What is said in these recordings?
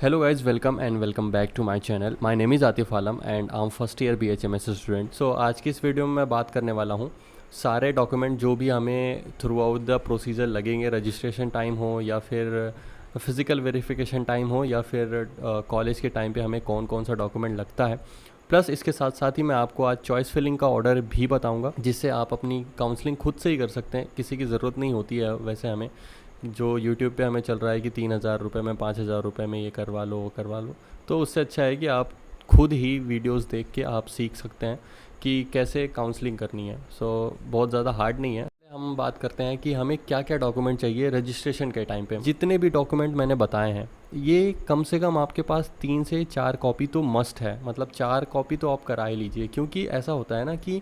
Hello guys, welcome and welcome back to my channel. My name is Atif Alam and I'm first year BHMS student. So आज की इस video में मैं बात करने वाला हूँ सारे डॉक्यूमेंट जो भी हमें थ्रू आउट द प्रोसीजर लगेंगे, रजिस्ट्रेशन टाइम हो या फिर फिज़िकल वेरिफिकेशन टाइम हो या फिर कॉलेज के टाइम पे हमें कौन कौन सा डॉक्यूमेंट लगता है। प्लस इसके साथ साथ ही मैं आपको आज चॉइस फिलिंग का ऑर्डर भी बताऊंगा, जिससे आप अपनी काउंसलिंग खुद से ही कर सकते हैं। किसी की ज़रूरत नहीं होती है वैसे हमें, जो यूट्यूब पे हमें चल रहा है कि 3,000 रुपये में 5,000 रुपये में ये करवा लो वो करवा लो। तो उससे अच्छा है कि आप खुद ही वीडियोस देख के आप सीख सकते हैं कि कैसे काउंसलिंग करनी है। बहुत ज़्यादा हार्ड नहीं है। हम बात करते हैं कि हमें क्या क्या डॉक्यूमेंट चाहिए रजिस्ट्रेशन के टाइम पे। जितने भी डॉक्यूमेंट मैंने बताए हैं ये कम से कम आपके पास 3 से 4 कॉपी तो मस्ट है, मतलब 4 कॉपी तो आप करा ही लीजिए। क्योंकि ऐसा होता है ना कि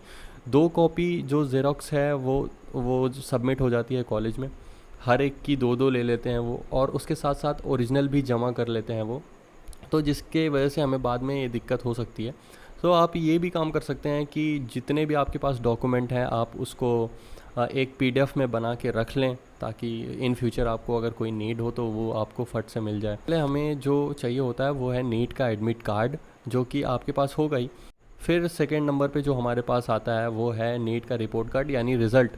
2 कॉपी जो ज़ेरॉक्स है वो सबमिट हो जाती है कॉलेज में, हर एक की 2-2 ले लेते हैं वो, और उसके साथ साथ ओरिजिनल भी जमा कर लेते हैं वो, तो जिसके वजह से हमें बाद में ये दिक्कत हो सकती है। तो आप ये भी काम कर सकते हैं कि जितने भी आपके पास डॉक्यूमेंट हैं आप उसको एक PDF में बना के रख लें, ताकि इन फ्यूचर आपको अगर कोई नीड हो तो वो आपको फट से मिल जाए। पहले हमें जो चाहिए होता है वो है नीट का एडमिट कार्ड, जो कि आपके पास होगा ही। फिर सेकेंड नंबर पे जो हमारे पास आता है वो है नीट का रिपोर्ट कार्ड यानी रिज़ल्ट।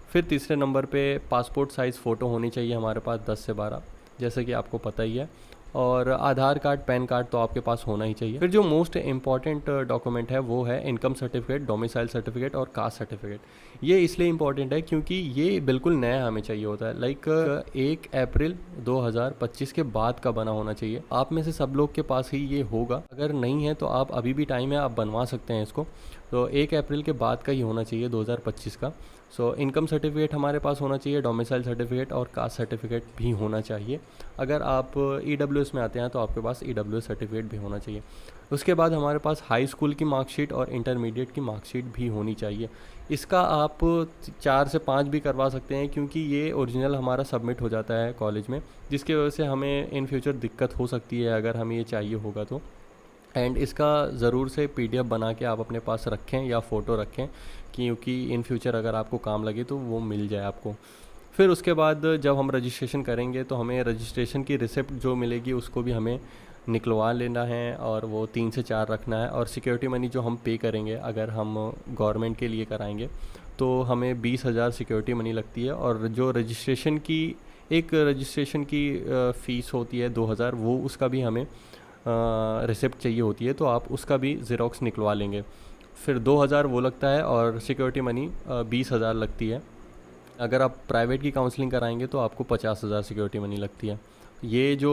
फिर तीसरे नंबर पे पासपोर्ट साइज़ फ़ोटो होनी चाहिए हमारे पास 10 से 12, जैसे कि आपको पता ही है। और आधार कार्ड, पैन कार्ड तो आपके पास होना ही चाहिए। फिर जो मोस्ट इम्पॉर्टेंट डॉक्यूमेंट है वो है इनकम सर्टिफिकेट, डोमिसाइल सर्टिफिकेट और कास्ट सर्टिफिकेट। ये इसलिए इम्पॉर्टेंट है क्योंकि ये बिल्कुल नया हमें चाहिए होता है। लाइक 1 अप्रैल 2025 के बाद का बना होना चाहिए। आप में से सब लोग के पास ही ये होगा, अगर नहीं है तो आप अभी भी टाइम है, आप बनवा सकते हैं इसको। तो 1 अप्रैल के बाद का ही होना चाहिए 2025 का। इनकम सर्टिफिकेट हमारे पास होना चाहिए, डोमिसाइल सर्टिफिकेट और कास्ट सर्टिफिकेट भी होना चाहिए। अगर आप EWS में आते हैं तो आपके पास EWS सर्टिफिकेट भी होना चाहिए। उसके बाद हमारे पास हाई स्कूल की मार्कशीट और इंटरमीडिएट की मार्कशीट भी होनी चाहिए। इसका आप 4 से 5 भी करवा सकते हैं, क्योंकि ये ओरिजिनल हमारा सबमिट हो जाता है कॉलेज में, जिसकी वजह से हमें इन फ्यूचर दिक्कत हो सकती है अगर हमें ये चाहिए होगा तो। एंड इसका ज़रूर से PDF बना के आप अपने पास रखें या फ़ोटो रखें, क्योंकि इन फ्यूचर अगर आपको काम लगे तो वो मिल जाए आपको। फिर उसके बाद जब हम रजिस्ट्रेशन करेंगे तो हमें रजिस्ट्रेशन की रिसिप्ट जो मिलेगी उसको भी हमें निकलवा लेना है, और वो 3 से 4 रखना है। और सिक्योरिटी मनी जो हम पे करेंगे अगर हम गवर्नमेंट के लिए कराएंगे तो हमें 20,000 सिक्योरिटी मनी लगती है। और जो रजिस्ट्रेशन की फ़ीस होती है 2,000, वो उसका भी हमें रिसिप्ट चाहिए होती है, तो आप उसका भी ज़ेरॉक्स निकलवा लेंगे। फिर 2,000 वो लगता है और सिक्योरिटी मनी 20,000 लगती है। अगर आप प्राइवेट की काउंसलिंग कराएंगे तो आपको 50,000 सिक्योरिटी मनी लगती है। ये जो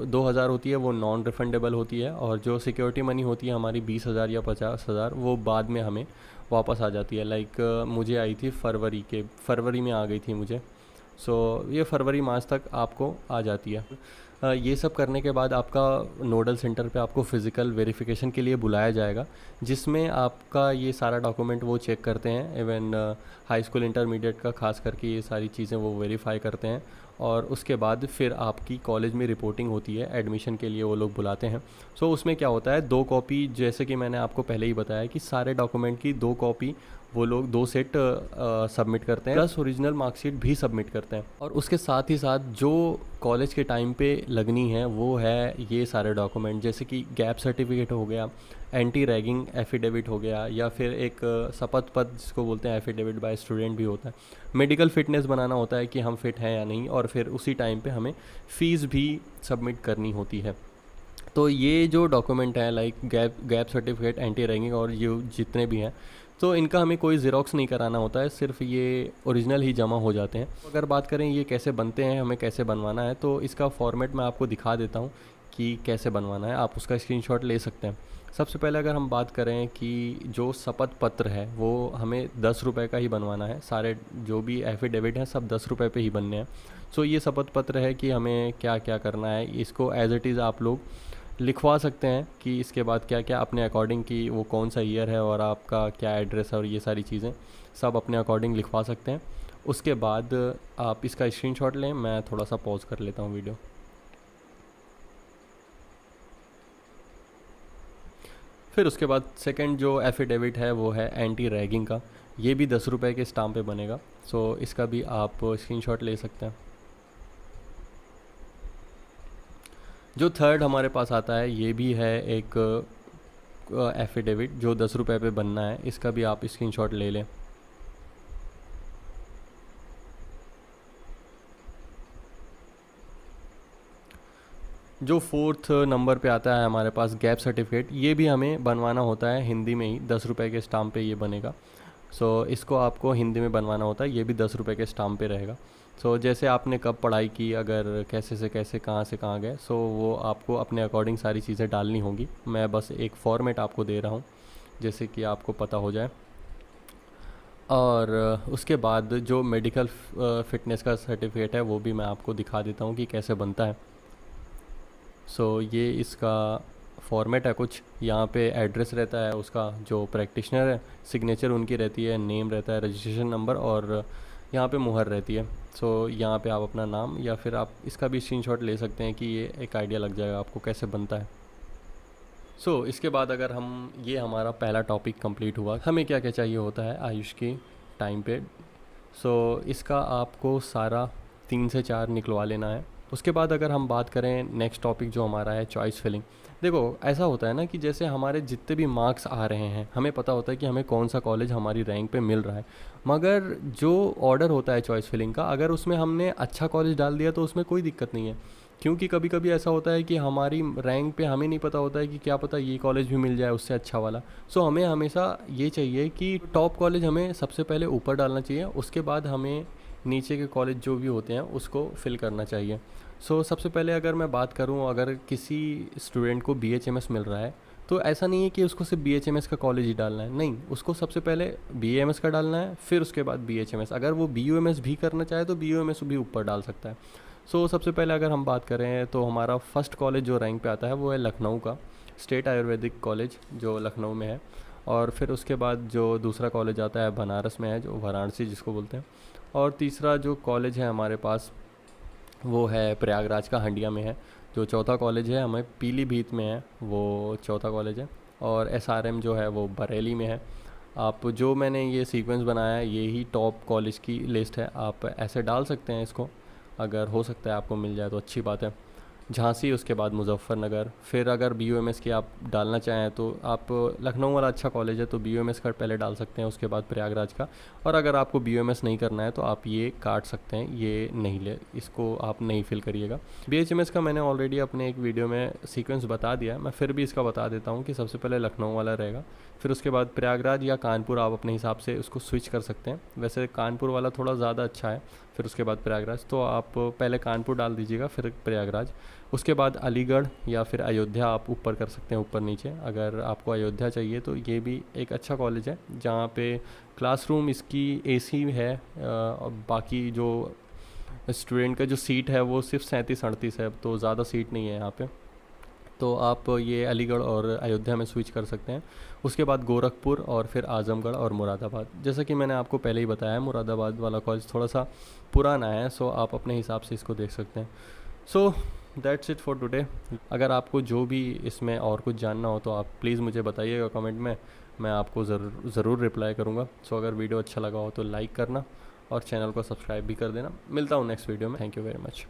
2,000 होती है वो नॉन रिफंडेबल होती है, और जो सिक्योरिटी मनी होती है हमारी 20,000 या 50,000 वो बाद में हमें वापस आ जाती है। लाइक मुझे आई थी फरवरी में आ गई थी मुझे। ये फरवरी मार्च तक आपको आ जाती है। ये सब करने के बाद आपका नोडल सेंटर पे आपको फ़िज़िकल वेरिफिकेशन के लिए बुलाया जाएगा, जिसमें आपका ये सारा डॉक्यूमेंट वो चेक करते हैं। इवन हाई स्कूल इंटरमीडिएट का खास करके ये सारी चीज़ें वो वेरीफाई करते हैं। और उसके बाद फिर आपकी कॉलेज में रिपोर्टिंग होती है, एडमिशन के लिए वो लोग बुलाते हैं। उसमें क्या होता है, 2 कॉपी, जैसे कि मैंने आपको पहले ही बताया कि सारे डॉक्यूमेंट की 2 कॉपी वो लोग 2 सेट सबमिट करते हैं, प्लस ओरिजिनल मार्कशीट भी सबमिट करते हैं। और उसके साथ ही साथ जो कॉलेज के टाइम पे लगनी है वो है ये सारे डॉक्यूमेंट, जैसे कि गैप सर्टिफिकेट हो गया, एंटी रैगिंग एफिडेविट हो गया, या फिर एक शपथ पत्र जिसको बोलते हैं एफिडेविट बाय स्टूडेंट भी होता है। मेडिकल फिटनेस बनाना होता है कि हम फिट हैं या नहीं, और फिर उसी टाइम पे हमें फ़ीस भी सबमिट करनी होती है। तो ये जो डॉक्यूमेंट है like gap certificate, anti ragging और ये जितने भी हैं, तो इनका हमें कोई ज़ेरॉक्स नहीं कराना होता है, सिर्फ ये ओरिजिनल ही जमा हो जाते हैं। अगर बात करें ये कैसे बनते हैं, हमें कैसे बनवाना है, तो इसका फॉर्मेट मैं आपको दिखा देता हूँ कि कैसे बनवाना है। आप उसका स्क्रीनशॉट ले सकते हैं। सबसे पहले अगर हम बात करें कि जो शपथ पत्र है वो हमें 10 रुपये का ही बनवाना है। सारे जो भी एफिडेविट हैं सब 10 रुपये पे ही बनने हैं। ये शपथ पत्र है कि हमें क्या क्या करना है, इसको एज इट इज़ आप लोग लिखवा सकते हैं कि इसके बाद क्या क्या अपने अकॉर्डिंग कि वो कौन सा ईयर है और आपका क्या एड्रेस है, और ये सारी चीज़ें सब अपने अकॉर्डिंग लिखवा सकते हैं। उसके बाद आप इसका स्क्रीनशॉट लें। मैं थोड़ा सा पॉज कर लेता हूँ वीडियो। फिर उसके बाद सेकंड जो एफिडेविट है वो है एंटी रैगिंग का। ये भी 10 रुपये के स्टाम्प पे बनेगा। इसका भी आप स्क्रीनशॉट ले सकते हैं। जो थर्ड हमारे पास आता है ये भी है एक एफिडेविट जो 10 रुपये पे बनना है, इसका भी आप स्क्रीनशॉट ले लें। जो फोर्थ नंबर पे आता है हमारे पास गैप सर्टिफिकेट, ये भी हमें बनवाना होता है हिंदी में ही, 10 रुपये के स्टाम्प पे ये बनेगा। सो इसको आपको हिंदी में बनवाना होता है, ये भी 10 रुपये के स्टाम्प पे रहेगा। सो जैसे आपने कब पढ़ाई की, अगर कैसे से कैसे कहाँ से कहाँ गए, सो वो आपको अपने अकॉर्डिंग सारी चीज़ें डालनी होंगी। मैं बस एक फॉर्मेट आपको दे रहा हूँ जैसे कि आपको पता हो जाए। और उसके बाद जो मेडिकल फ़िटनेस का सर्टिफिकेट है वो भी मैं आपको दिखा देता हूँ कि कैसे बनता है। सो ये इसका फॉर्मेट है कुछ, यहाँ पे एड्रेस रहता है उसका, जो प्रैक्टिशनर है सिग्नेचर उनकी रहती है, नेम रहता है, रजिस्ट्रेशन नंबर, और यहाँ पे मुहर रहती है। सो यहाँ पे आप अपना नाम या फिर आप इसका भी स्क्रीनशॉट ले सकते हैं कि ये एक आइडिया लग जाएगा आपको कैसे बनता है। सो इसके बाद अगर हम, ये हमारा पहला टॉपिक कंप्लीट हुआ, हमें क्या क्या चाहिए होता है आयुष की टाइम पे। सो इसका आपको सारा 3 से 4 निकलवा लेना है। उसके बाद अगर हम बात करें नेक्स्ट टॉपिक जो हमारा है चॉइस फिलिंग। देखो ऐसा होता है ना कि जैसे हमारे जितने भी मार्क्स आ रहे हैं, हमें पता होता है कि हमें कौन सा कॉलेज हमारी रैंक पे मिल रहा है, मगर जो ऑर्डर होता है चॉइस फिलिंग का, अगर उसमें हमने अच्छा कॉलेज डाल दिया तो उसमें कोई दिक्कत नहीं है, क्योंकि कभी कभी ऐसा होता है कि हमारी रैंक पे हमें नहीं पता होता है कि क्या पता ये कॉलेज भी मिल जाए उससे अच्छा वाला। सो हमें हमेशा ये चाहिए कि टॉप कॉलेज हमें सबसे पहले ऊपर डालना चाहिए, उसके बाद हमें नीचे के कॉलेज जो भी होते हैं उसको फिल करना चाहिए। सो सबसे पहले अगर मैं बात करूं, अगर किसी स्टूडेंट को BHMS मिल रहा है तो ऐसा नहीं है कि उसको सिर्फ BHMS का कॉलेज ही डालना है, नहीं, उसको सबसे पहले BAMS का डालना है, फिर उसके बाद BHMS। अगर वो BUMS भी करना चाहे तो BUMS भी ऊपर डाल सकता है। सो सबसे पहले अगर हम बात करें तो हमारा फर्स्ट कॉलेज जो रैंक पे आता है वो है लखनऊ का स्टेट आयुर्वेदिक कॉलेज जो लखनऊ में है। और फिर उसके बाद जो दूसरा कॉलेज आता है बनारस में है, जो वाराणसी जिसको बोलते हैं। और तीसरा जो कॉलेज है हमारे पास वो है प्रयागराज का हंडिया में है। जो चौथा कॉलेज है हमें पीलीभीत में है, वो चौथा कॉलेज है। और SRM जो है वो बरेली में है। आप जो मैंने ये सीक्वेंस बनाया है ये ही टॉप कॉलेज की लिस्ट है, आप ऐसे डाल सकते हैं इसको, अगर हो सकता है आपको मिल जाए तो अच्छी बात है। झांसी, उसके बाद मुजफ्फरनगर, फिर अगर BUMS की आप डालना चाहें तो आप, लखनऊ वाला अच्छा कॉलेज है तो BUMS का पहले डाल सकते हैं, उसके बाद प्रयागराज का। और अगर आपको BUMS नहीं करना है तो आप ये काट सकते हैं, ये नहीं ले, इसको आप नहीं फिल करिएगा। BHMS का मैंने ऑलरेडी अपने एक वीडियो में सीक्वेंस बता दिया है, मैं फिर भी इसका बता देता हूँ कि सबसे पहले लखनऊ वाला रहेगा, फिर उसके बाद प्रयागराज या कानपुर, आप अपने हिसाब से उसको स्विच कर सकते हैं। वैसे कानपुर वाला थोड़ा ज़्यादा अच्छा है, फिर उसके बाद प्रयागराज, तो आप पहले कानपुर डाल दीजिएगा फिर प्रयागराज। उसके बाद अलीगढ़ या फिर अयोध्या आप ऊपर कर सकते हैं, ऊपर नीचे। अगर आपको अयोध्या चाहिए तो ये भी एक अच्छा कॉलेज है जहाँ पे क्लासरूम इसकी AC है, और बाकी जो स्टूडेंट का जो सीट है वो सिर्फ 37-38 है, तो ज़्यादा सीट नहीं है यहाँ पे। तो आप ये अलीगढ़ और अयोध्या में स्विच कर सकते हैं। उसके बाद गोरखपुर और फिर आजमगढ़ और मुरादाबाद। जैसा कि मैंने आपको पहले ही बताया, मुरादाबाद वाला कॉलेज थोड़ा सा पुराना है, सो आप अपने हिसाब से इसको देख सकते हैं। So that's it for today. अगर आपको जो भी इसमें और कुछ जानना हो तो आप प्लीज़ मुझे बताइएगा कमेंट में, मैं आपको ज़रूर रिप्लाई करूँगा। सो अगर वीडियो अच्छा लगा हो तो लाइक करना और चैनल को सब्सक्राइब भी कर देना। मिलता हूँ नेक्स्ट वीडियो में। Thank you very much.